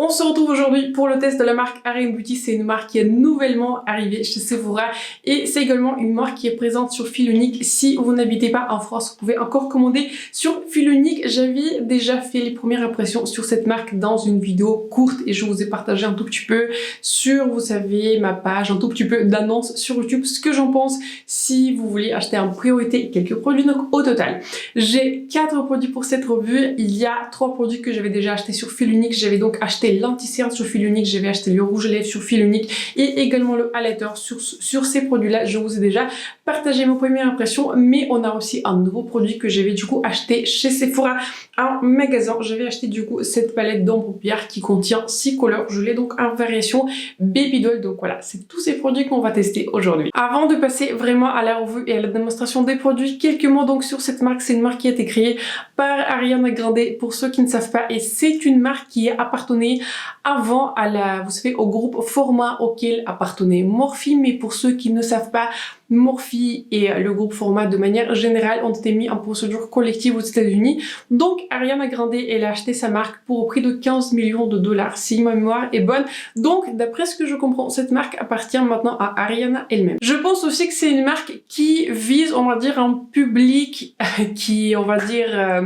On se retrouve aujourd'hui pour le test de la marque Ariane Beauty. C'est une marque qui est nouvellement arrivée chez Sephora et c'est également une marque qui est présente sur Fil Unique. Si vous n'habitez pas en France, vous pouvez encore commander sur Fil Unique. J'avais déjà fait les premières impressions sur cette marque dans une vidéo courte et je vous ai partagé un tout petit peu sur, vous savez, ma page, un tout petit peu d'annonces sur YouTube, ce que j'en pense si vous voulez acheter en priorité quelques produits. Donc au total, j'ai 4 produits pour cette revue. Il y a 3 produits que j'avais déjà achetés sur Fil Unique. J'avais donc acheté l'anti-cerne sur Fil Unique, j'avais acheté le rouge à lèvres sur Fil Unique et également le highlighter. Sur ces produits-là, je vous ai déjà partagé mes premières impressions, mais on a aussi un nouveau produit que j'avais du coup acheté chez Sephora en magasin. J'avais acheté du coup cette palette d'ombre paupières qui contient 6 couleurs. Je l'ai donc en variation Baby Doll. Donc voilà, c'est tous ces produits qu'on va tester aujourd'hui. Avant de passer vraiment à la revue et à la démonstration des produits, quelques mots donc sur cette marque. C'est une marque qui a été créée par Ariana Grande, pour ceux qui ne savent pas, et c'est une marque qui appartenait avant à vous savez, au groupe Format auquel appartenait Morphe, mais pour ceux qui ne savent pas, Morphe et le groupe Format de manière générale ont été mis en procédure collective aux États-Unis. Donc Ariana Grande, elle a acheté sa marque pour au prix de 15 millions de dollars, si ma mémoire est bonne. Donc d'après ce que je comprends, cette marque appartient maintenant à Ariana elle-même. Je pense aussi que c'est une marque qui vise, on va dire, un public qui, on va dire,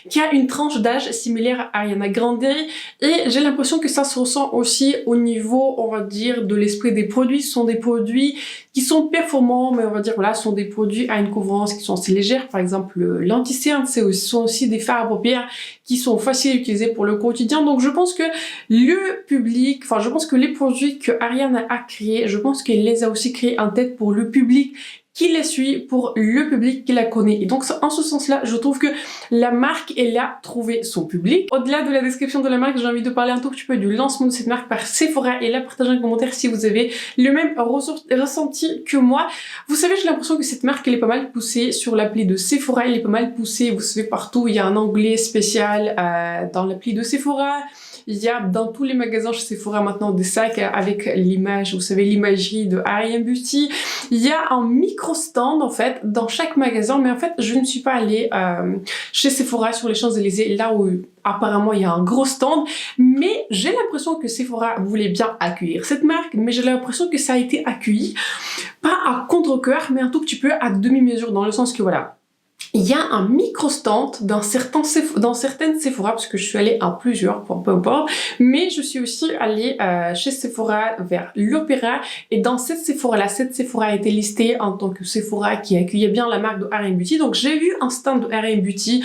qui a une tranche d'âge similaire à Ariana Grande, et j'ai l'impression que ça se ressent aussi au niveau, on va dire, de l'esprit des produits. Ce sont des produits qui sont performants, mais on va dire, voilà, ce sont des produits à une couvrance qui sont assez légères. Par exemple, l'anti-cerne, ce sont aussi des fards à paupières qui sont faciles à utiliser pour le quotidien. Donc je pense que le public, enfin je pense que les produits que Ariana a créés, je pense qu'elle les a aussi créés en tête pour le public qui les suit, pour le public qui la connaît. Et donc en ce sens-là, je trouve que la marque, elle a trouvé son public. Au-delà de la description de la marque, j'ai envie de parler un tout petit peu du lancement de cette marque par Sephora, et là, partagez un commentaire si vous avez le même ressenti que moi. Vous savez, j'ai l'impression que cette marque, elle est pas mal poussée sur l'appli de Sephora, elle est pas mal poussée, vous savez, partout, il y a un onglet spécial dans l'appli de Sephora. Il y a dans tous les magasins chez Sephora maintenant des sacs avec l'image, vous savez, l'imagerie de Ariane Beauty. Il y a un micro-stand en fait dans chaque magasin, mais en fait je ne suis pas allée chez Sephora sur les Champs-Élysées, là où apparemment il y a un gros stand, mais j'ai l'impression que Sephora voulait bien accueillir cette marque, mais j'ai l'impression que ça a été accueilli pas à contre-cœur, mais un tout petit peu à demi-mesure, dans le sens que voilà, il y a un micro-stand dans certaines Sephora, parce que je suis allée à plusieurs, peu importe, mais je suis aussi allée chez Sephora vers l'Opéra, et dans cette Sephora-là, cette Sephora a été listée en tant que Sephora qui accueillait bien la marque de Ariane Beauty. Donc j'ai vu un stand de Ariane Beauty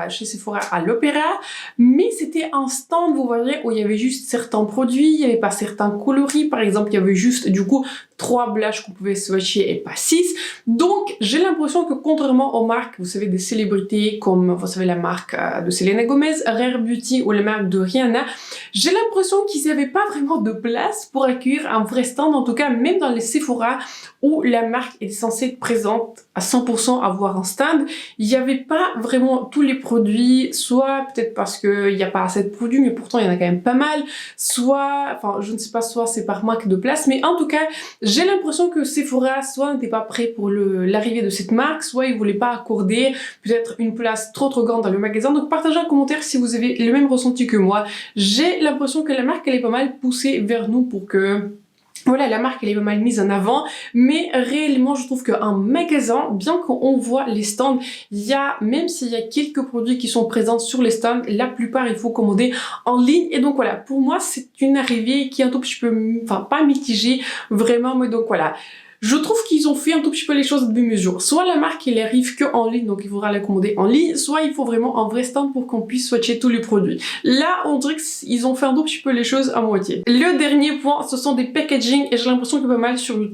chez Sephora à l'Opéra, mais c'était un stand, vous voyez, où il y avait juste certains produits, il n'y avait pas certains coloris. Par exemple, il y avait juste du coup 3 blushes qu'on pouvait swatcher et pas 6. Donc j'ai l'impression que contrairement aux marques, vous savez, des célébrités comme, vous savez, la marque de Selena Gomez, Rare Beauty, ou la marque de Rihanna, j'ai l'impression qu'ils n'avaient pas vraiment de place pour accueillir un vrai stand. En tout cas, même dans les Sephora où la marque est censée être présente à 100%, avoir un stand, il n'y avait pas vraiment tous les produits, soit peut-être parce qu'il n'y a pas assez de produits, mais pourtant il y en a quand même pas mal, soit, enfin je ne sais pas, soit c'est par manque de place, mais en tout cas, j'ai l'impression que Sephora soit n'était pas prêt pour l'arrivée de cette marque, soit ils voulaient pas accorder peut-être une place trop grande dans le magasin. Donc partagez un commentaire si vous avez le même ressenti que moi. J'ai l'impression que la marque, elle est pas mal poussée vers nous pour que... Voilà, la marque elle est pas mal mise en avant, mais réellement je trouve qu'un magasin, bien qu'on voit les stands, il y a, même s'il y a quelques produits qui sont présents sur les stands, la plupart il faut commander en ligne. Et donc voilà, pour moi c'est une arrivée qui est un tout petit peu, enfin pas mitigée vraiment, mais donc voilà. Je trouve qu'ils ont fait un tout petit peu les choses de demi-mesure. Soit la marque elle arrive que en ligne, donc il faudra la commander en ligne, soit il faut vraiment un vrai stand pour qu'on puisse swatcher tous les produits. Là, on dirait qu'ils ont fait un tout petit peu les choses à moitié. Le dernier point, ce sont des packaging, et j'ai l'impression que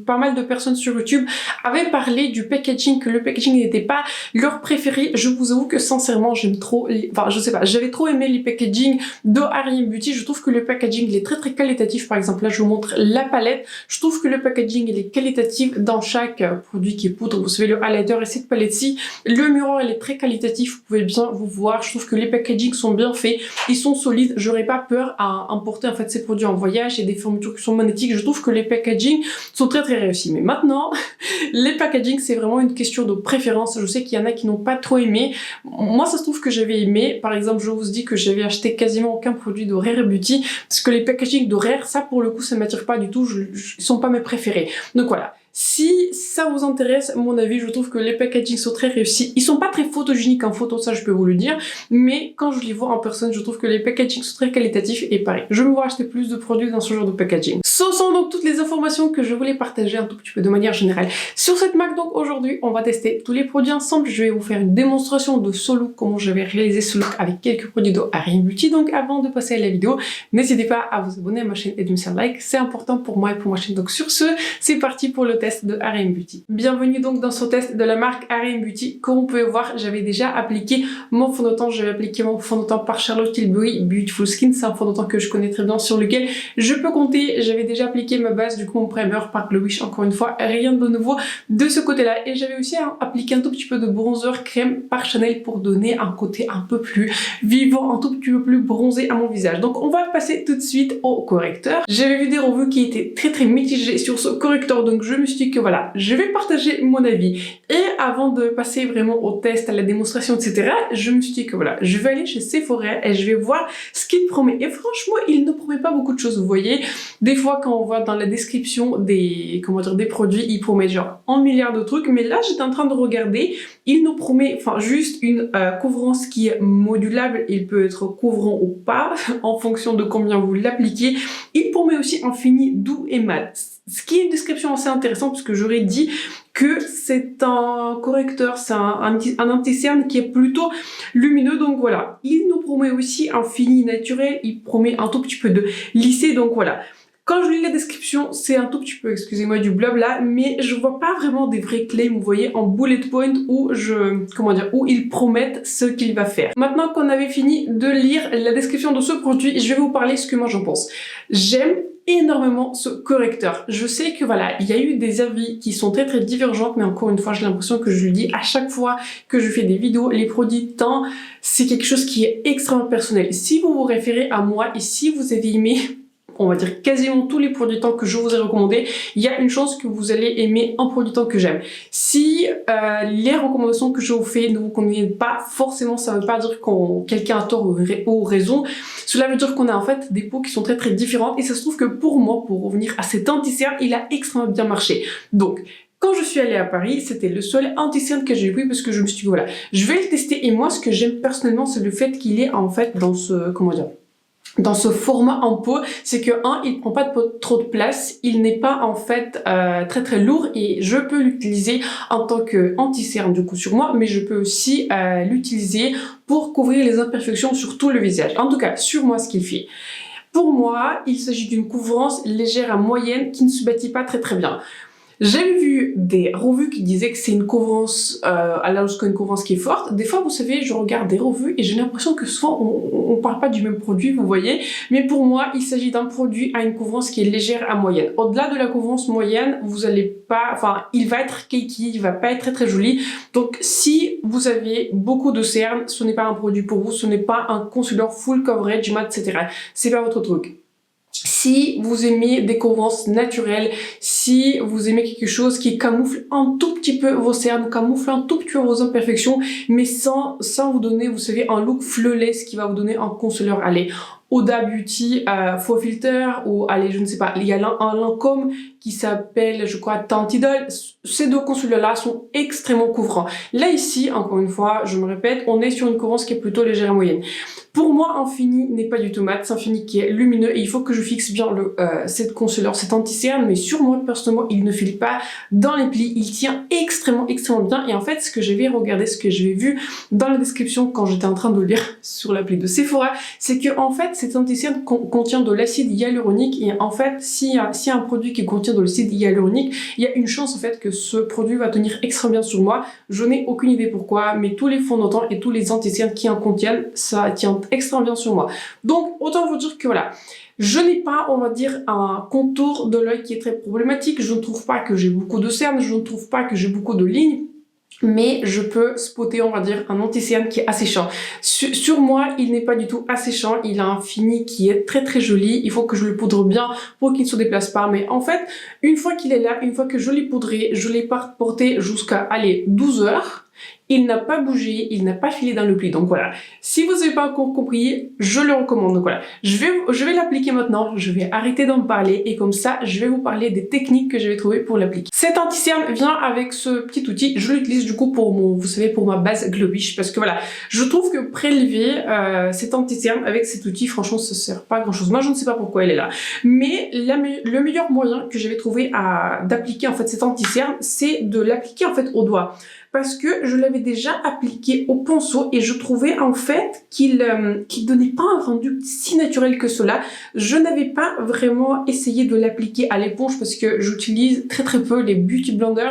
pas mal de personnes sur YouTube avaient parlé du packaging, que le packaging n'était pas leur préféré. Je vous avoue que sincèrement, j'aime trop, enfin je sais pas, j'avais trop aimé les packaging de Ariane Beauty. Je trouve que le packaging il est très qualitatif. Par exemple, là je vous montre la palette. Je trouve que le packaging il est qualitatif. qualitatif dans chaque produit qui est poudre. Vous savez, le highlighter et cette palette-ci. Le miroir, elle est très qualitatif. Vous pouvez bien vous voir. Je trouve que les packagings sont bien faits. Ils sont solides. J'aurais pas peur à importer en fait ces produits en voyage. Il y a des fermetures qui sont magnétiques. Je trouve que les packagings sont très réussis. Mais maintenant, les packagings, c'est vraiment une question de préférence. Je sais qu'il y en a qui n'ont pas trop aimé. Moi, ça se trouve que j'avais aimé. Par exemple, je vous dis que j'avais acheté quasiment aucun produit de Rare Beauty parce que les packagings de Rare, ça pour le coup, ça m'attire pas du tout. Ils sont pas mes préférés. Donc voilà. Si ça vous intéresse, à mon avis, je trouve que les packagings sont très réussis. Ils sont pas très photogéniques en photo, ça je peux vous le dire, mais quand je les vois en personne, je trouve que les packagings sont très qualitatifs et pareil, je me vois acheter plus de produits dans ce genre de packaging. Ce sont donc toutes les informations que je voulais partager un tout petit peu de manière générale sur cette marque. Donc aujourd'hui, on va tester tous les produits ensemble. Je vais vous faire une démonstration de ce look, comment j'avais réalisé ce look avec quelques produits de Rare Beauty. Donc avant de passer à la vidéo, n'hésitez pas à vous abonner à ma chaîne et de me faire like, c'est important pour moi et pour ma chaîne. Donc sur ce, c'est parti pour le test de Rare Beauty. Bienvenue donc dans ce test de la marque Rare Beauty. Comme vous pouvez voir, j'avais déjà appliqué mon fond de teint. J'avais appliqué mon fond de teint par Charlotte Tilbury Beautiful Skin. C'est un fond de teint que je connais très bien, sur lequel je peux compter. J'avais déjà appliqué ma base, du coup mon primer par Glow Wish. Encore une fois, rien de nouveau de ce côté-là. Et j'avais aussi appliqué un tout petit peu de bronzer crème par Chanel pour donner un côté un peu plus vivant, un tout petit peu plus bronzé à mon visage. Donc on va passer tout de suite au correcteur. J'avais vu des revues qui étaient très mitigées sur ce correcteur, donc je me suis dit que voilà, je vais partager mon avis. Et avant de passer vraiment au test, à la démonstration, etc., je me suis dit que voilà, je vais aller chez Sephora et je vais voir ce qu'il promet. Et franchement, il ne promet pas beaucoup de choses, vous voyez. Des fois, quand on voit dans la description des produits, il promet genre 1 milliard de trucs, mais là, j'étais en train de regarder, il nous promet juste une couvrance qui est modulable. Il peut être couvrant ou pas, en fonction de combien vous l'appliquez. Il promet aussi un fini doux et mat. Ce qui est une description assez intéressante, parce que j'aurais dit que c'est un correcteur, c'est un anti-cerne qui est plutôt lumineux. Donc voilà, il nous promet aussi un fini naturel, il promet un tout petit peu de lissé. Donc voilà. Quand je lis la description, c'est un tout petit peu, excusez-moi, du blabla, mais je vois pas vraiment des vrais claims, vous voyez, en bullet point où où ils promettent ce qu'il va faire. Maintenant qu'on avait fini de lire la description de ce produit, je vais vous parler ce que moi j'en pense. J'aime énormément ce correcteur. Je sais que voilà, il y a eu des avis qui sont très divergents, mais encore une fois, j'ai l'impression que je le dis à chaque fois que je fais des vidéos, les produits teint, c'est quelque chose qui est extrêmement personnel. Si vous vous référez à moi et si vous avez aimé, on va dire quasiment tous les produits teint que je vous ai recommandés, il y a une chance que vous allez aimer un produit teint que j'aime. Si les recommandations que je vous fais ne vous conviennent pas, forcément ça ne veut pas dire que quelqu'un a tort ou raison. Cela veut dire qu'on a en fait des peaux qui sont très différentes, et ça se trouve que pour moi, pour revenir à cet anti-cerne, il a extrêmement bien marché. Donc quand je suis allée à Paris, c'était le seul anti-cerne que j'ai pris parce que je me suis dit voilà, je vais le tester. Et moi, ce que j'aime personnellement, c'est le fait qu'il est en fait dans ce, dans ce format en pot, c'est que il prend pas trop de place, il n'est pas en fait très lourd, et je peux l'utiliser en tant que anti-cerne du coup sur moi, mais je peux aussi l'utiliser pour couvrir les imperfections sur tout le visage. En tout cas, sur moi, ce qu'il fait. Pour moi, il s'agit d'une couvrance légère à moyenne qui ne se bâtit pas très bien. J'ai vu des revues qui disaient que c'est une couvrance, alors qu'une couvrance qui est forte. Des fois, vous savez, je regarde des revues et j'ai l'impression que souvent on parle pas du même produit, vous voyez. Mais pour moi, il s'agit d'un produit à une couvrance qui est légère à moyenne. Au-delà de la couvrance moyenne, vous allez pas, enfin, il va être cakey, il va pas être très joli. Donc, si vous avez beaucoup de cernes, ce n'est pas un produit pour vous, ce n'est pas un concealer full coverage, mat, etc. C'est pas votre truc. Si vous aimez des couvrances naturelles, si vous aimez quelque chose qui camoufle un tout petit peu vos cernes, camoufle un tout petit peu vos imperfections, mais sans vous donner, vous savez, un look flawless qui va vous donner un concealer, allez, Huda Beauty Faux Filter, ou allez, je ne sais pas, il y a un Lancôme qui s'appelle, je crois, Tante Idol. Ces deux concealers-là sont extrêmement couvrants. Là, ici, encore une fois, je me répète, on est sur une couvrance qui est plutôt légère et moyenne. Pour moi, un fini n'est pas du tout mat, c'est un fini qui est lumineux, et il faut que je fixe bien cette concealer, cet anti-cerne, mais sur moi, personnellement, il ne file pas dans les plis, il tient extrêmement bien. Et en fait, ce que j'avais regardé, ce que j'avais vu dans la description quand j'étais en train de lire sur l'appli de Sephora, c'est que en fait, cet anti-cerne contient de l'acide hyaluronique, et en fait, s'il y a un produit qui contient de l'acide hyaluronique, il y a une chance en fait que ce produit va tenir extrêmement bien sur moi. Je n'ai aucune idée pourquoi, mais tous les fonds de teint et tous les anti-cernes qui en contiennent, ça tient extrêmement bien sur moi. Donc autant vous dire que voilà, Je n'ai pas, on va dire, un contour de l'œil qui est très problématique. Je ne trouve pas que j'ai beaucoup de cernes, je ne trouve pas que j'ai beaucoup de lignes. Mais je peux spotter, on va dire, un anti-cerne qui est asséchant. Sur moi, il n'est pas du tout asséchant. Il a un fini qui est très très joli. Il faut que je le poudre bien pour qu'il ne se déplace pas. Mais en fait, une fois qu'il est là, une fois que je l'ai poudré, je l'ai porté jusqu'à, allez, 12 heures. Il n'a pas bougé, il n'a pas filé dans le pli. Donc voilà, si vous n'avez pas encore compris, je le recommande. Donc voilà, je vais l'appliquer maintenant. Je vais arrêter d'en parler et comme ça, je vais vous parler des techniques que je vais trouver pour l'appliquer. Cet anti-cerne vient avec ce petit outil. Je l'utilise du coup pour vous savez, pour ma base Globish parce que voilà, je trouve que prélever cet anti-cerne avec cet outil, franchement, ça sert pas à grand chose. Moi, je ne sais pas pourquoi elle est là. Mais le meilleur moyen que j'avais trouvé d'appliquer en fait cet anti-cerne, c'est de l'appliquer en fait au doigt. Parce que je l'avais déjà appliqué au pinceau et je trouvais en fait qu'il donnait pas un rendu si naturel que cela. Je n'avais pas vraiment essayé de l'appliquer à l'éponge parce que j'utilise très très peu les Beauty Blender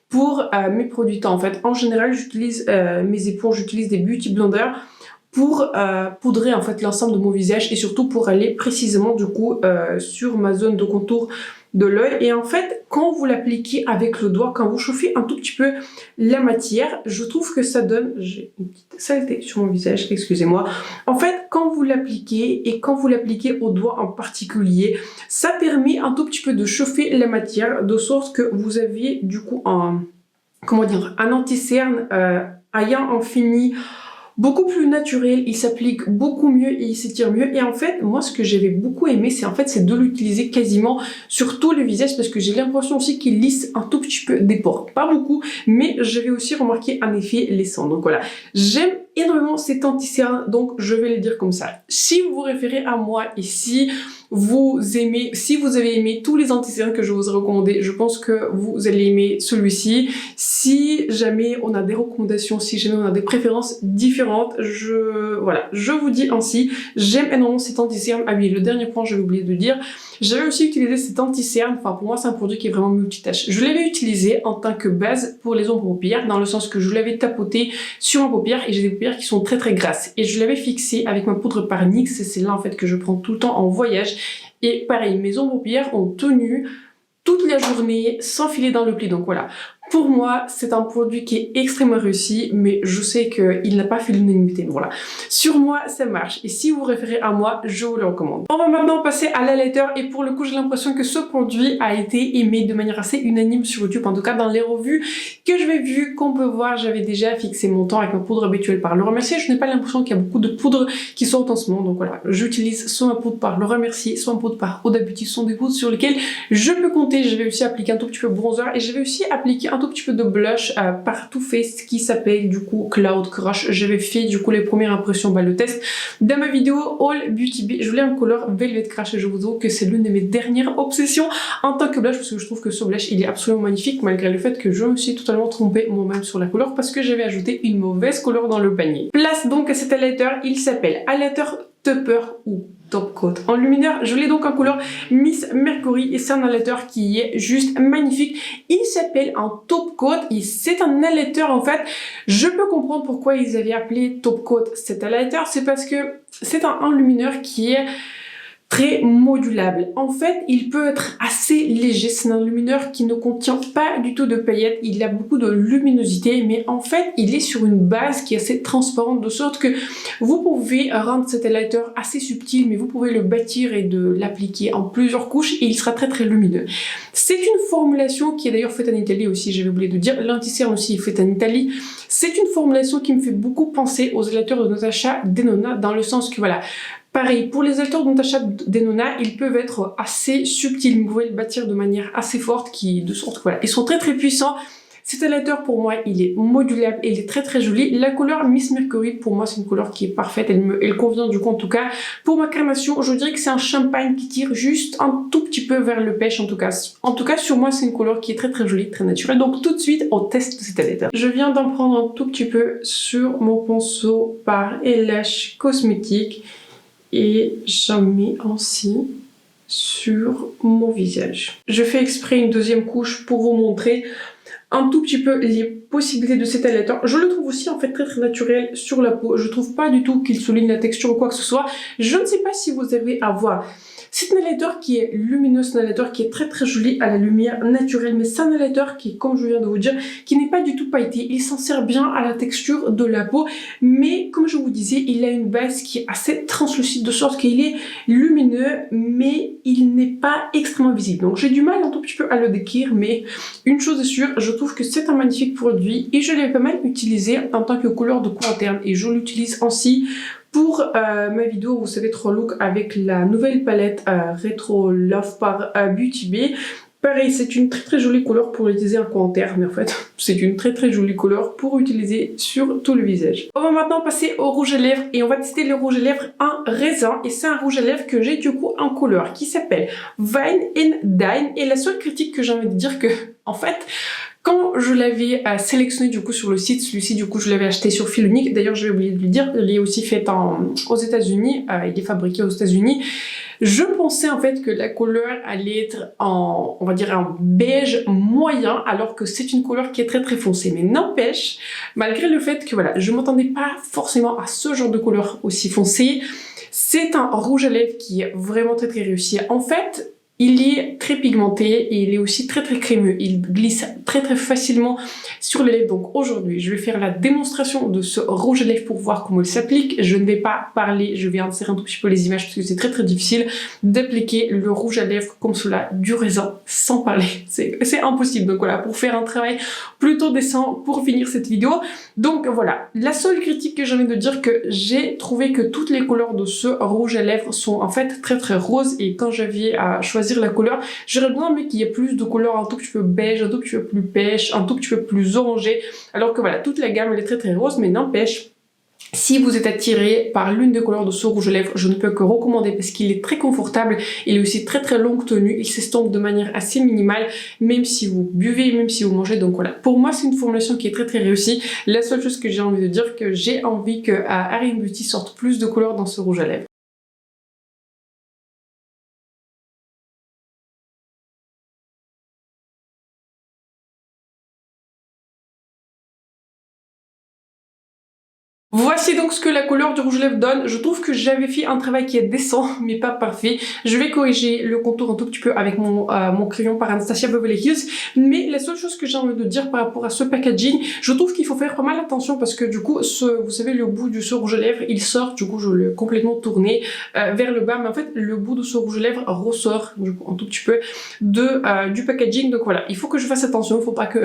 pour mes produits teint. En fait, en général, j'utilise mes éponges, j'utilise des Beauty Blender pour poudrer en fait l'ensemble de mon visage et surtout pour aller précisément du coup sur ma zone de contour de l'œil. Et en fait, quand vous l'appliquez avec le doigt, quand vous chauffez un tout petit peu la matière, je trouve que ça donne... J'ai une petite saleté sur mon visage, excusez-moi. En fait, quand vous l'appliquez et quand vous l'appliquez au doigt en particulier, ça permet un tout petit peu de chauffer la matière de sorte que vous avez du coup un anti-cerne ayant un fini beaucoup plus naturel, il s'applique beaucoup mieux et il s'étire mieux. Et en fait, moi, ce que j'avais beaucoup aimé, c'est de l'utiliser quasiment sur tout le visage parce que j'ai l'impression aussi qu'il lisse un tout petit peu des pores. Pas beaucoup, mais j'avais aussi remarqué un effet laissant. Donc voilà, j'aime énormément cet anti-cerne, donc je vais le dire comme ça. Si vous vous référez à moi et si vous avez aimé tous les anti-cernes que je vous ai recommandés, je pense que vous allez aimer celui-ci. Si jamais on a des recommandations, si jamais on a des préférences différentes, je vous dis ainsi, j'aime énormément cet anti-cerne. Ah oui, le dernier point, j'avais oublié de dire, j'avais aussi utilisé cet anti-cerne, enfin pour moi c'est un produit qui est vraiment multitâche. Je l'avais utilisé en tant que base pour les ombres paupières, dans le sens que je l'avais tapoté sur ma paupière et j'ai des paupières qui sont très très grasses. Et je l'avais fixé avec ma poudre par NYX, et c'est là en fait que je prends tout le temps en voyage. Et pareil, mes ombres paupières ont tenu toute la journée sans filer dans le pli. Donc voilà, pour moi, c'est un produit qui est extrêmement réussi, mais je sais qu'il n'a pas fait l'unanimité. Voilà, sur moi, ça marche. Et si vous référez à moi, je vous le recommande. On va maintenant passer à l'highlighter. Et pour le coup, j'ai l'impression que ce produit a été aimé de manière assez unanime sur YouTube. En tout cas, dans les revues que je vais vu, qu'on peut voir, j'avais déjà fixé mon temps avec ma poudre habituelle par Laura Mercier. Je n'ai pas l'impression qu'il y a beaucoup de poudres qui sortent en ce moment. Donc voilà, j'utilise soit ma poudre par Laura Mercier, soit ma poudre par Huda Beauty. Ce sont des poudres sur lesquelles je peux compter. Je vais aussi appliquer un tout petit peu de bronzer et je vais aussi appliquer un tout petit peu de blush par Too Faced qui s'appelle du coup Cloud Crush. J'avais fait du coup les premières impressions, le test dans ma vidéo All Beauty Bay. Je voulais un couleur Velvet Crush et je vous avoue que c'est l'une de mes dernières obsessions en tant que blush parce que je trouve que ce blush il est absolument magnifique malgré le fait que je me suis totalement trompée moi-même sur la couleur parce que j'avais ajouté une mauvaise couleur dans le panier. Place donc à cet highlighter, il s'appelle Highlighter Topper ou Top Coat en luminaire. Je l'ai donc en couleur Miss Mercury et c'est un highlighter qui est juste magnifique. Il s'appelle un Top Coat et c'est un highlighter en fait. Je peux comprendre pourquoi ils avaient appelé Top Coat cet highlighter. C'est parce que c'est un enlumineur qui est très modulable. En fait, il peut être assez léger. C'est un enlumineur qui ne contient pas du tout de paillettes. Il a beaucoup de luminosité, mais en fait, il est sur une base qui est assez transparente, de sorte que vous pouvez rendre cet highlighter assez subtil, mais vous pouvez le bâtir et de l'appliquer en plusieurs couches et il sera très très lumineux. C'est une formulation qui est d'ailleurs faite en Italie aussi, j'avais oublié de dire. L'anti-cerne aussi est fait en Italie. C'est une formulation qui me fait beaucoup penser aux highlighters de Natasha Denona, dans le sens que voilà, pareil, pour les highlighters de Natasha Denona, ils peuvent être assez subtils, vous pouvez le bâtir de manière assez forte, de sorte que voilà, ils sont très très puissants. Cet highlighter pour moi, il est modulable et il est très très joli. La couleur Miss Mercury, pour moi, c'est une couleur qui est parfaite, elle convient du coup en tout cas. Pour ma crémation, je dirais que c'est un champagne qui tire juste un tout petit peu vers le pêche en tout cas. En tout cas, sur moi, c'est une couleur qui est très très jolie, très naturelle. Donc tout de suite, on teste cet highlighter. Je viens d'en prendre un tout petit peu sur mon pinceau par Lash Cosmétiques. Et j'en mets ainsi sur mon visage. Je fais exprès une deuxième couche pour vous montrer un tout petit peu les possibilités de cet highlighter. Je le trouve aussi en fait très très naturel sur la peau. Je trouve pas du tout qu'il souligne la texture ou quoi que ce soit. Je ne sais pas si vous avez à voir C'est un highlighter qui est lumineux, c'est un highlighter qui est très joli à la lumière naturelle, mais c'est un highlighter qui, comme je viens de vous dire, qui n'est pas du tout pailleté. Il s'en sert bien à la texture de la peau, mais comme je vous disais, il a une base qui est assez translucide, de sorte qu'il est lumineux, mais il n'est pas extrêmement visible. Donc j'ai du mal un tout petit peu à le décrire, mais une chose est sûre, je trouve que c'est un magnifique produit et je l'ai pas mal utilisé en tant que couleur de court terme et je l'utilise aussi pour ma vidéo, vous savez, 3 looks avec la nouvelle palette Retro Love par Beauty Bay. Pareil, c'est une très jolie couleur pour utiliser en commentaire, mais en fait, c'est une très jolie couleur pour utiliser sur tout le visage. On va maintenant passer au rouge à lèvres et on va tester le rouge à lèvres en raisin. Et c'est un rouge à lèvres que j'ai du coup en couleur qui s'appelle Wine and Dine. Et la seule critique que j'ai envie de dire que, en fait, quand je l'avais sélectionné du coup sur le site, celui-ci du coup je l'avais acheté sur fil unique. D'ailleurs j'ai oublié de lui dire, il est aussi fait aux États-Unis, il est fabriqué aux États-Unis. Je pensais en fait que la couleur allait être en, on va dire, en beige moyen, alors que c'est une couleur qui est très foncée. Mais n'empêche, malgré le fait que voilà, je m'attendais pas forcément à ce genre de couleur aussi foncée, c'est un rouge à lèvres qui est vraiment très réussi. En fait, il est très pigmenté et il est aussi très crémeux. Il glisse très facilement sur les lèvres. Donc aujourd'hui, je vais faire la démonstration de ce rouge à lèvres pour voir comment il s'applique. Je ne vais pas parler, je vais insérer un tout petit peu les images parce que c'est très difficile d'appliquer le rouge à lèvres comme cela du raisin sans parler. C'est impossible. Donc voilà, pour faire un travail plutôt décent pour finir cette vidéo. Donc voilà, la seule critique que j'ai envie de dire que j'ai trouvé que toutes les couleurs de ce rouge à lèvres sont en fait très roses et quand j'avais à choisir la couleur, j'aurais bien aimé qu'il y ait plus de couleurs un tout petit peu beige, un tout petit peu plus pêche, un tout petit peu plus orangé, alors que voilà, toute la gamme elle est très rose, mais n'empêche, si vous êtes attiré par l'une des couleurs de ce rouge à lèvres, je ne peux que recommander parce qu'il est très confortable, il est aussi très longue tenue, il s'estompe de manière assez minimale, même si vous buvez, même si vous mangez, donc voilà. Pour moi, c'est une formulation qui est très réussie. La seule chose que j'ai envie de dire, que j'ai envie que Arin Beauty sorte plus de couleurs dans ce rouge à lèvres. Voici donc ce que la couleur du rouge à lèvres donne. Je trouve que j'avais fait un travail qui est décent, mais pas parfait. Je vais corriger le contour un tout petit peu avec mon crayon par Anastasia Beverly Hills. Mais la seule chose que j'ai envie de dire par rapport à ce packaging, je trouve qu'il faut faire pas mal attention parce que du coup, vous savez, le bout de ce rouge à lèvres, il sort, du coup, je l'ai complètement tourné vers le bas. Mais en fait, le bout de ce rouge à lèvres ressort, du coup, un tout petit peu du packaging. Donc voilà, il faut que je fasse attention. Faut pas que...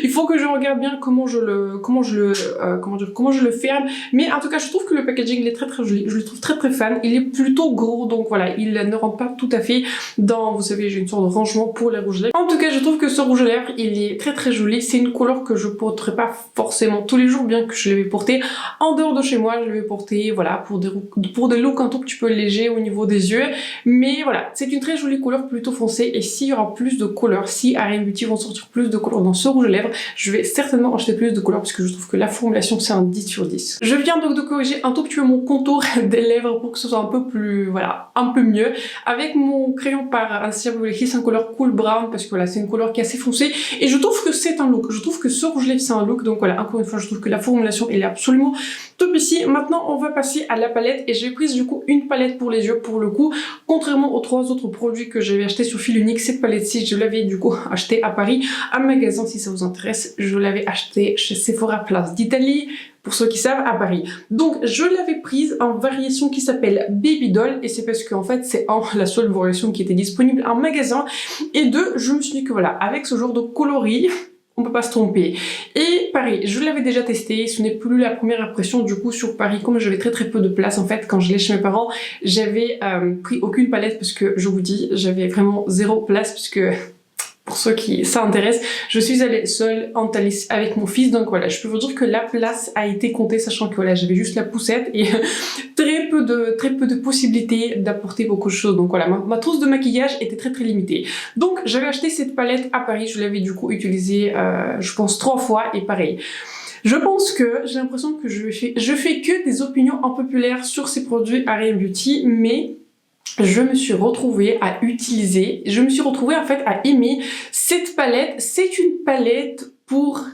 il faut que je regarde bien comment je le ferme. Mais en tout cas, je trouve que le packaging il est très joli. Je le trouve très fan. Il est plutôt gros, donc voilà, il ne rentre pas tout à fait dans, vous savez, j'ai une sorte de rangement pour les rouges à lèvres. En tout cas, je trouve que ce rouge à lèvres, il est très joli. C'est une couleur que je porterai pas forcément tous les jours, bien que je l'avais porté en dehors de chez moi. Je l'avais porté, voilà, pour des looks un tout petit peu légers au niveau des yeux. Mais voilà, c'est une très jolie couleur plutôt foncée. Et s'il y aura plus de couleurs, si Arin Beauty vont sortir plus de couleurs dans ce rouge à lèvres, je vais certainement acheter plus de couleurs parce que je trouve que la formulation c'est un 10 sur 10. Je viens donc de corriger un tout petit peu mon contour des lèvres pour que ce soit un peu plus, voilà, un peu mieux. Avec mon crayon par Anastasia Beverly Hills, c'est une couleur cool brown parce que voilà, c'est une couleur qui est assez foncée et je trouve que c'est un look. Je trouve que ce rouge à lèvres c'est un look, donc voilà, encore une fois, je trouve que la formulation elle est absolument top ici. Maintenant, on va passer à la palette et j'ai pris du coup une palette pour les yeux pour le coup. Contrairement aux 3 autres produits que j'avais acheté sur fil unique, cette palette-ci, je l'avais du coup achetée à Paris, à magasin si ça vous intéresse. Je l'avais achetée chez Sephora Place d'Italie. Pour ceux qui savent, à Paris. Donc, je l'avais prise en variation qui s'appelle Baby Doll, et c'est parce qu'en fait, c'est la seule variation qui était disponible en magasin. Et deux, je me suis dit que voilà, avec ce genre de coloris, on peut pas se tromper. Et pareil, je l'avais déjà testé, ce n'est plus la première impression du coup sur Paris, comme j'avais très peu de place en fait quand je l'ai chez mes parents, j'avais pris aucune palette parce que je vous dis, j'avais vraiment 0 place puisque... Pour ceux qui s'intéressent, je suis allée seule en Thalys avec mon fils, donc voilà, je peux vous dire que la place a été comptée, sachant que voilà, j'avais juste la poussette et très peu de possibilités d'apporter beaucoup de choses. Donc voilà, ma trousse de maquillage était très limitée. Donc j'avais acheté cette palette à Paris, je l'avais du coup utilisée, je pense 3 fois et pareil. Je pense que j'ai l'impression que je fais que des opinions impopulaires sur ces produits Arin Beauty, mais je me suis retrouvée à en fait à aimer cette palette. C'est une palette pour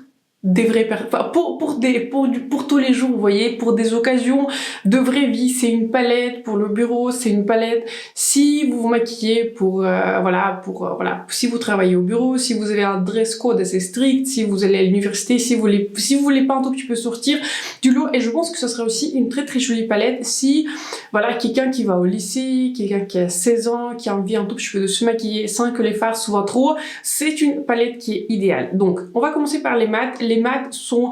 des vraies personnes, enfin, pour tous les jours, vous voyez, pour des occasions de vraie vie. C'est une palette pour le bureau, c'est une palette si vous vous maquillez pour voilà, si vous travaillez au bureau, si vous avez un dress code assez strict, si vous allez à l'université, si vous voulez pas un tout petit peu sortir du lot. Et je pense que ce serait aussi une très très jolie palette si voilà, quelqu'un qui va au lycée, quelqu'un qui a 16 ans, qui a envie un tout petit peu de se maquiller sans que les fards soient trop, c'est une palette qui est idéale. Donc on va commencer par les mats. Les mats sont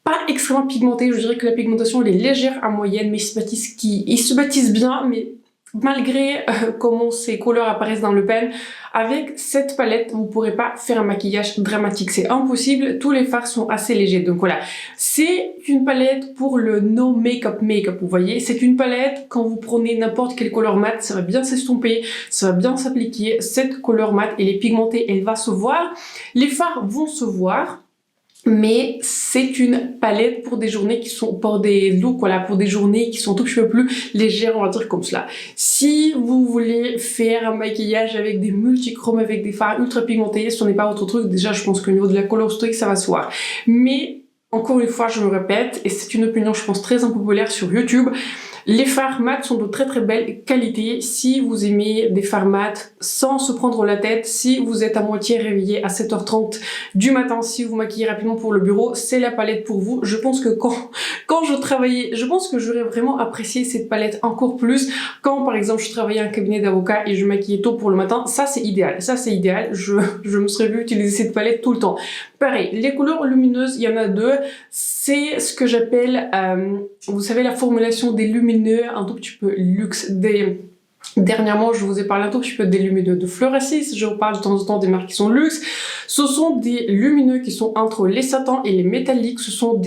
pas extrêmement pigmentés, je dirais que la pigmentation elle est légère à moyenne, mais ils se bâtissent bien, mais malgré comment ces couleurs apparaissent dans le pan, avec cette palette, vous pourrez pas faire un maquillage dramatique. C'est impossible, tous les fards sont assez légers. Donc voilà, c'est une palette pour le no make-up, vous voyez. C'est une palette, quand vous prenez n'importe quelle couleur mat, ça va bien s'estomper, ça va bien s'appliquer. Cette couleur mat, elle est pigmentée, elle va se voir. Les fards vont se voir. Mais c'est une palette pour des journées qui sont, pour des looks, voilà, pour des journées qui sont un tout petit peu plus légères, on va dire comme cela. Si vous voulez faire un maquillage avec des multichromes, avec des fards ultra pigmentés, ce n'est pas votre truc. Déjà, je pense qu'au niveau de la coloristorie, ça va se voir. Mais, encore une fois, je me répète, et c'est une opinion, je pense, très impopulaire sur YouTube, les fards mat sont de très très belle qualité. Si vous aimez des fards mat sans se prendre la tête, si vous êtes à moitié réveillé à 7h30 du matin, si vous maquillez rapidement pour le bureau, c'est la palette pour vous. Je pense que quand je travaillais, je pense que j'aurais vraiment apprécié cette palette encore plus quand par exemple je travaillais en cabinet d'avocat et je maquillais tôt pour le matin. Ça c'est idéal, je me serais vu utiliser cette palette tout le temps. Pareil, les couleurs lumineuses, il y en a deux. C'est ce que j'appelle, vous savez, la formulation des lumineux, un tout petit peu luxe. Dernièrement, je vous ai parlé un tout petit peu des lumineux de Fluoressis. Je vous parle de temps en temps des marques qui sont luxe. Ce sont des lumineux qui sont entre les satins et les métalliques. Ce sont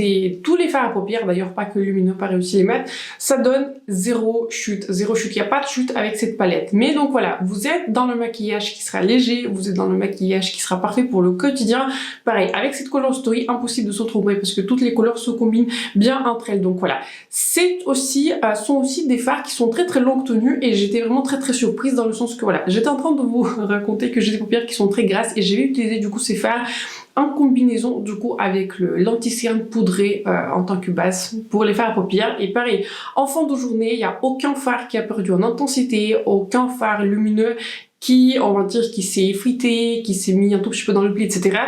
tous les fards à paupières, d'ailleurs pas que lumineux, pareil aussi les mats. Ça donne zéro chute. Zéro chute. Il n'y a pas de chute avec cette palette. Mais donc voilà, vous êtes dans le maquillage qui sera léger. Vous êtes dans le maquillage qui sera parfait pour le quotidien. Pareil, avec cette color story, impossible de se tromper parce que toutes les couleurs se combinent bien entre elles. Donc voilà. Sont aussi des fards qui sont très très longue tenue et j'étais vraiment très très surprise dans le sens que voilà, j'étais en train de vous raconter que j'ai des paupières qui sont très grasses et j'ai utilisé du coup ces fards en combinaison du coup avec le l'anti-cerne poudré en tant que base pour les fards à paupières. Et pareil, en fin de journée, il n'y a aucun fard qui a perdu en intensité, aucun fard lumineux qui, on va dire, qui s'est effrité, qui s'est mis un tout petit peu dans le pli, etc.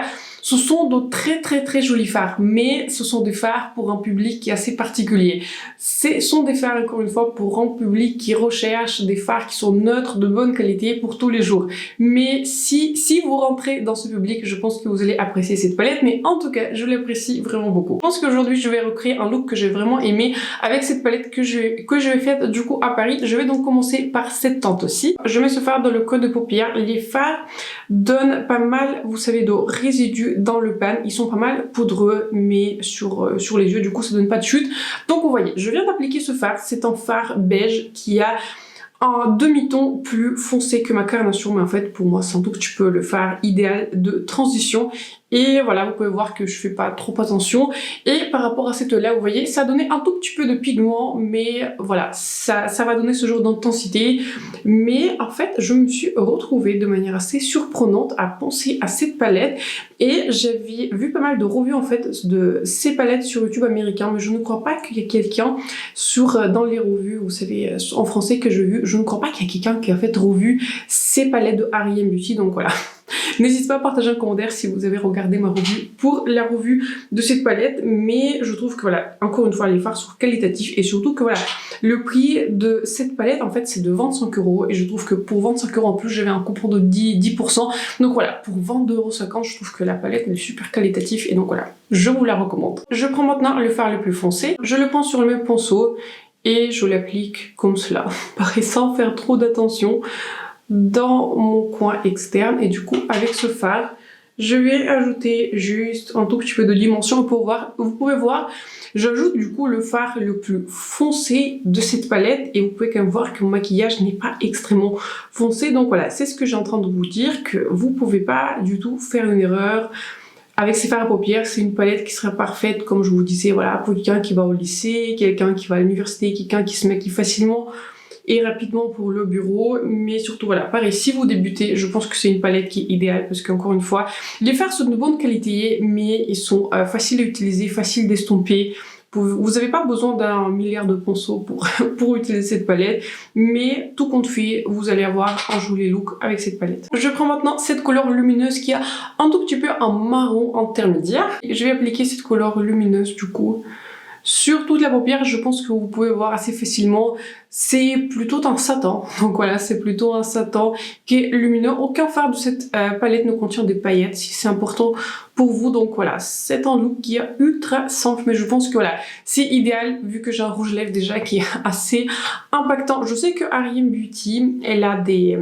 Ce sont de très très très jolis fards, mais ce sont des fards pour un public qui est assez particulier. Ce sont des fards, encore une fois, pour un public qui recherche des fards qui sont neutres, de bonne qualité pour tous les jours. Mais si vous rentrez dans ce public, je pense que vous allez apprécier cette palette, mais en tout cas, je l'apprécie vraiment beaucoup. Je pense qu'aujourd'hui, je vais recréer un look que j'ai vraiment aimé avec cette palette que je vais faire du coup à Paris. Je vais donc commencer par cette teinte aussi. Je mets ce fard dans le creux de paupière. Les fards donnent pas mal, vous savez, de résidus dans le pan. Ils sont pas mal poudreux, mais sur les yeux, du coup, ça donne pas de chute. Donc, vous voyez, je viens d'appliquer ce fard. C'est un fard beige qui a un demi-ton plus foncé que ma carnation, mais en fait, pour moi, c'est un tout petit peu le fard idéal de transition. Et voilà, vous pouvez voir que je fais pas trop attention. Et par rapport à cette là, vous voyez, ça a donné un tout petit peu de pigment, mais voilà, ça va donner ce genre d'intensité. Mais en fait, je me suis retrouvée de manière assez surprenante à penser à cette palette. Et j'avais vu pas mal de revues en fait de ces palettes sur YouTube américain, mais je ne crois pas qu'il y ait quelqu'un dans les revues, vous savez, en français que j'ai vu, je ne crois pas qu'il y ait quelqu'un qui a fait revu ces palettes de R.E.M. Beauty, donc voilà. N'hésitez pas à partager un commentaire si vous avez regardé ma revue pour la revue de cette palette, mais je trouve que voilà, encore une fois, les fards sont qualitatifs et surtout que voilà, le prix de cette palette en fait c'est de 25 € et je trouve que pour 25 € en plus j'avais un coupon de 10%, donc voilà, pour 22,50 € je trouve que la palette elle est super qualitative et donc voilà, je vous la recommande. Je prends maintenant le fard le plus foncé, je le prends sur le même pinceau et je l'applique comme cela, pareil sans faire trop d'attention dans mon coin externe et du coup avec ce fard je vais ajouter juste un tout petit peu de dimension pour voir, vous pouvez voir, j'ajoute du coup le fard le plus foncé de cette palette et vous pouvez quand même voir que mon maquillage n'est pas extrêmement foncé, donc voilà, c'est ce que j'ai en train de vous dire, que vous pouvez pas du tout faire une erreur avec ces fards à paupières. C'est une palette qui sera parfaite, comme je vous disais, voilà, pour quelqu'un qui va au lycée, quelqu'un qui va à l'université, quelqu'un qui se maquille facilement. et rapidement pour le bureau. Mais surtout voilà, pareil, si vous débutez, je pense que c'est une palette qui est idéale parce qu'encore une fois, les fards sont de bonne qualité, mais ils sont faciles à utiliser, faciles d'estomper. Vous n'avez pas besoin d'un milliard de pinceaux pour utiliser cette palette, mais tout compte fait, vous allez avoir un joli look avec cette palette. Je prends maintenant cette couleur lumineuse qui a un tout petit peu un marron intermédiaire. Je vais appliquer cette couleur lumineuse du coup sur toute la paupière. Je pense que vous pouvez voir assez facilement, c'est plutôt un satin. Donc voilà, c'est plutôt un satin qui est lumineux. Aucun fard de cette palette ne contient des paillettes, si c'est important pour vous. Donc voilà, c'est un look qui est ultra simple, mais je pense que voilà, c'est idéal vu que j'ai un rouge lèvres déjà qui est assez impactant. Je sais que R.E.M. Beauty, elle a des...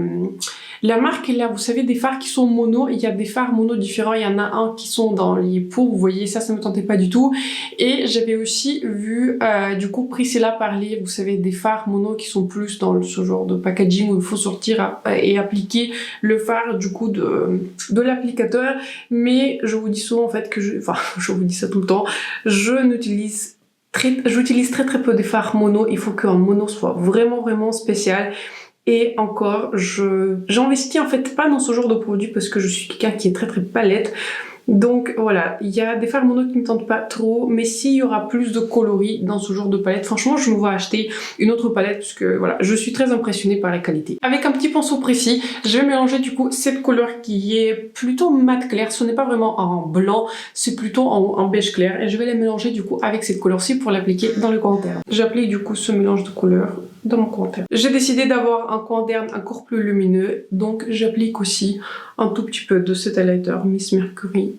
la marque, là, vous savez, des fards qui sont mono. Il y a des fards mono différents. Il y en a un qui sont dans les pots. Vous voyez, ça me tentait pas du tout. Et j'avais aussi vu, du coup, Priscilla parler, vous savez, des fards mono qui sont plus dans ce genre de packaging où il faut sortir et appliquer le fard, du coup, de l'applicateur. Mais je vous dis souvent, en fait, que je vous dis ça tout le temps, j'utilise très peu des fards mono. Il faut qu'un mono soit vraiment spécial. Et encore, j'investis en fait pas dans ce genre de produit parce que je suis quelqu'un qui est très palette. Donc voilà, il y a des fards mono qui me tentent pas trop, mais s'il y aura plus de coloris dans ce genre de palette, franchement je me vois acheter une autre palette parce que voilà, je suis très impressionnée par la qualité. Avec un petit pinceau précis, je vais mélanger du coup cette couleur qui est plutôt mat clair, ce n'est pas vraiment en blanc, c'est plutôt en beige clair, et je vais la mélanger du coup avec cette couleur-ci pour l'appliquer dans le coin interne. J'applique du coup ce mélange de couleurs dans mon coin interne. J'ai décidé d'avoir un coin interne encore plus lumineux, donc j'applique aussi un tout petit peu de cet highlighter Miss Mercury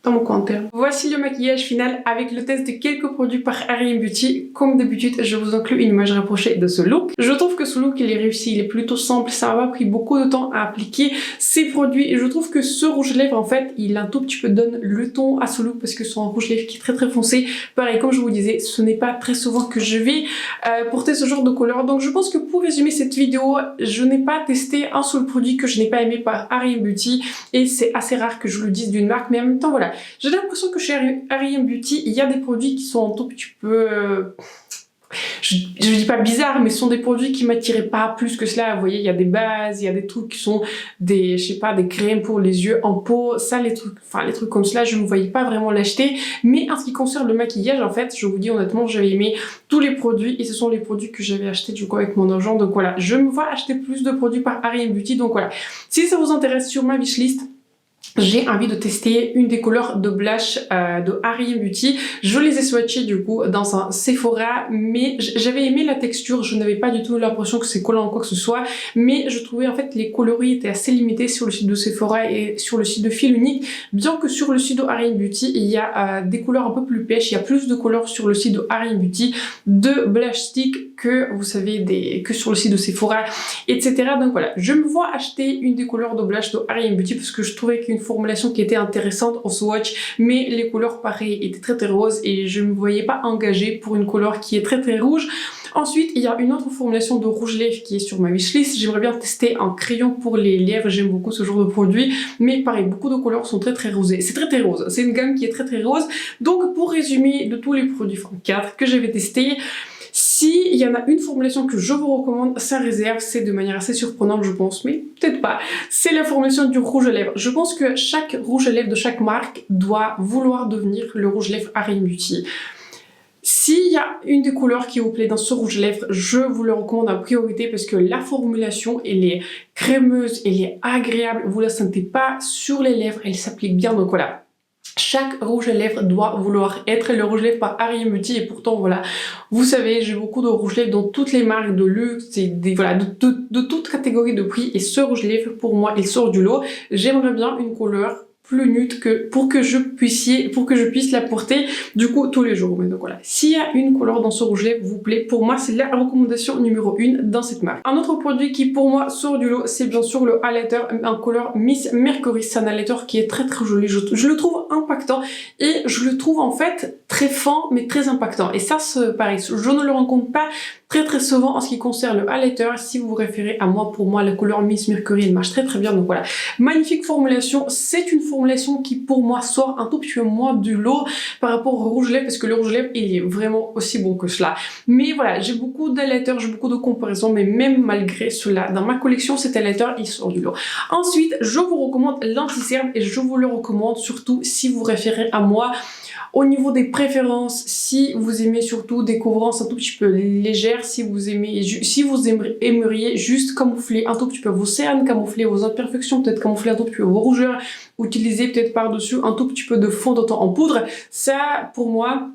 dans mon coin interne. Voici le maquillage final avec le test de quelques produits par R.E.M. Beauty. Comme d'habitude, je vous inclus une image rapprochée de ce look. Je trouve que ce look, il est réussi, il est plutôt simple, ça m'a pas pris beaucoup de temps à appliquer ces produits, et je trouve que ce rouge à lèvres, en fait, il un tout petit peu donne le ton à ce look parce que c'est un rouge à lèvres qui est très foncé. Pareil, comme je vous disais, ce n'est pas très souvent que je vais porter ce genre de couleur. Donc je pense que pour résumer cette vidéo, je n'ai pas testé un seul produit que je n'ai pas aimé par R.E.M. Beauty, et c'est assez rare que je le dise d'une marque, mais en même temps, voilà. J'ai l'impression que chez R.E.M. Beauty, il y a des produits qui sont un tout petit peu... je dis pas bizarre, mais ce sont des produits qui m'attiraient pas plus que cela. Vous voyez, il y a des bases, il y a des trucs qui sont des, je sais pas, des crèmes pour les yeux en pot. Ça, les trucs comme cela, je ne voyais pas vraiment l'acheter. Mais en ce qui concerne le maquillage, en fait, je vous dis honnêtement, j'avais aimé tous les produits, et ce sont les produits que j'avais achetés du coup avec mon argent. Donc voilà, je me vois acheter plus de produits par R.E.M. Beauty. Donc voilà, si ça vous intéresse, sur ma wishlist, j'ai envie de tester une des couleurs de blush de R.E.M. Beauty. Je les ai swatchés du coup dans un Sephora, mais j'avais aimé la texture, je n'avais pas du tout l'impression que c'est collant ou quoi que ce soit, mais je trouvais en fait les coloris étaient assez limités sur le site de Sephora et sur le site de Fil Unique, bien que sur le site de R.E.M. Beauty il y a des couleurs un peu plus pêches, il y a plus de couleurs sur le site de R.E.M. Beauty, de blush stick que vous savez que sur le site de Sephora, etc. Donc voilà, je me vois acheter une des couleurs de blush de R.E.M. Beauty parce que je trouvais qu'une formulation qui était intéressante en swatch, mais les couleurs pareilles étaient très roses et je ne me voyais pas engagée pour une couleur qui est très rouge. Ensuite, il y a une autre formulation de rouge lèvres qui est sur ma wishlist. J'aimerais bien tester un crayon pour les lèvres, j'aime beaucoup ce genre de produit, mais pareil, beaucoup de couleurs sont très rosées. C'est très rose, c'est une gamme qui est très rose. Donc pour résumer, de tous les produits, enfin 4 que j'avais testés, s'il y en a une formulation que je vous recommande, sans réserve, c'est de manière assez surprenante je pense, mais peut-être pas, c'est la formulation du rouge à lèvres. Je pense que chaque rouge à lèvres de chaque marque doit vouloir devenir le rouge à lèvres R.E.M. Beauty. S'il y a une des couleurs qui vous plaît dans ce rouge à lèvres, je vous le recommande en priorité parce que la formulation, elle est crémeuse, elle est agréable, vous la sentez pas sur les lèvres, elle s'applique bien, donc voilà. Chaque rouge à lèvres doit vouloir être le rouge à lèvres par R.E.M. Beauty, et pourtant voilà, vous savez, j'ai beaucoup de rouge à lèvres dans toutes les marques de luxe, voilà, de toute catégorie de prix, et ce rouge à lèvres pour moi il sort du lot. J'aimerais bien une couleur plus nude pour que je puisse la porter du coup tous les jours. Mais donc voilà, s'il y a une couleur dans ce rouge à lèvres vous plaît, pour moi c'est la recommandation numéro 1 dans cette marque. Un autre produit qui pour moi sort du lot, c'est bien sûr le highlighter en couleur Miss Mercury. C'est un highlighter qui est très joli, je le trouve impactant, et je le trouve en fait très fin mais très impactant. Et ça, pareil, je ne le rencontre pas très souvent en ce qui concerne le highlighter. Si vous vous référez à moi, pour moi la couleur Miss Mercury elle marche très bien, donc voilà, magnifique formulation. C'est une formulation qui pour moi sort un tout petit peu moins du lot par rapport au rouge lèvres, parce que le rouge lèvres il est vraiment aussi bon que cela. Mais voilà, j'ai beaucoup d'highlighters, j'ai beaucoup de comparaisons, mais même malgré cela, dans ma collection cet highlighter il sort du lot. Ensuite, je vous recommande l'anti-cerne et je vous le recommande surtout si vous référez à moi. Au niveau des préférences, si vous aimez surtout des couvrances un tout petit peu légères, si vous aimeriez juste camoufler un tout petit peu vos cernes, camoufler vos imperfections, peut-être camoufler un tout petit peu vos rougeurs, utiliser peut-être par-dessus un tout petit peu de fond de teint en poudre, ça pour moi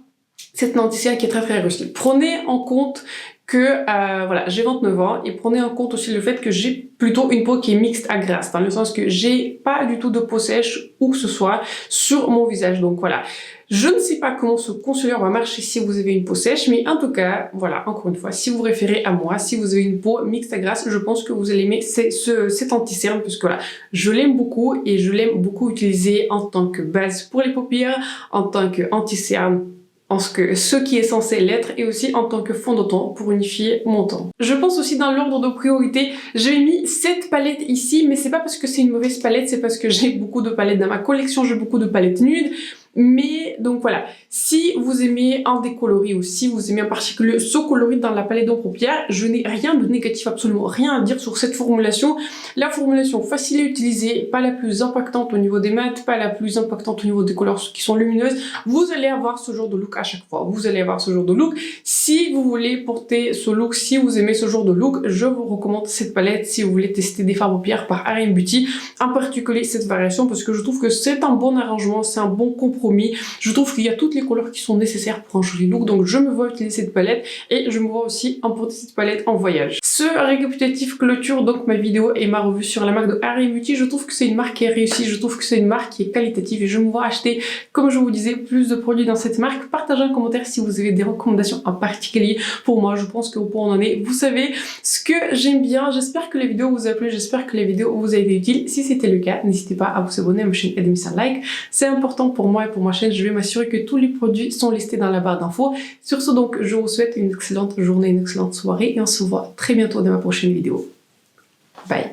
c'est un anti-cerne qui est très réussi. Prenez en compte que voilà, j'ai 29 ans et prenez en compte aussi le fait que j'ai plutôt une peau qui est mixte à grasse, dans le sens que j'ai pas du tout de peau sèche où que ce soit sur mon visage. Donc voilà, je ne sais pas comment ce concealer va marcher si vous avez une peau sèche, mais en tout cas, voilà, encore une fois, si vous référez à moi, si vous avez une peau mixte à grasse, je pense que vous allez aimer cet anti-cerne, parce que voilà, je l'aime beaucoup et je l'aime beaucoup utiliser en tant que base pour les paupières, en tant que anti-cerne, ce qui est censé l'être, et aussi en tant que fond de teint pour unifier mon teint. Je pense aussi dans l'ordre de priorité, j'ai mis cette palette ici, mais c'est pas parce que c'est une mauvaise palette, c'est parce que j'ai beaucoup de palettes dans ma collection, j'ai beaucoup de palettes nudes. Mais donc voilà, si vous aimez un des coloris ou si vous aimez en particulier ce coloris dans la palette d'ombre paupières, je n'ai rien de négatif, absolument rien à dire sur cette formulation. La formulation facile à utiliser, pas la plus impactante au niveau des mats, pas la plus impactante au niveau des couleurs qui sont lumineuses. Vous allez avoir ce genre de look à chaque fois, vous allez avoir ce genre de look. Si vous voulez porter ce look, si vous aimez ce genre de look, je vous recommande cette palette si vous voulez tester des fards paupières par RM Beauty, en particulier cette variation, parce que je trouve que c'est un bon arrangement, c'est un bon compromis. Je trouve qu'il y a toutes les couleurs qui sont nécessaires pour un joli look, donc je me vois utiliser cette palette et je me vois aussi emporter cette palette en voyage. Ce récapitulatif clôture donc ma vidéo et ma revue sur la marque de RM Beauty. Je trouve que c'est une marque qui est réussie, je trouve que c'est une marque qui est qualitative et je me vois acheter, comme je vous disais, plus de produits dans cette marque. Partagez en commentaire si vous avez des recommandations en particulier pour moi. Je pense que pour en est, vous savez ce que j'aime bien. J'espère que les vidéos vous a plu, j'espère que les vidéos vous ont été utiles. Si c'était le cas, n'hésitez pas à vous abonner à ma chaîne et de mettre un like. C'est important pour moi et pour ma chaîne. Je vais m'assurer que tous les produits sont listés dans la barre d'infos. Sur ce donc, je vous souhaite une excellente journée, une excellente soirée et on se voit très bientôt dans ma prochaine vidéo. Bye!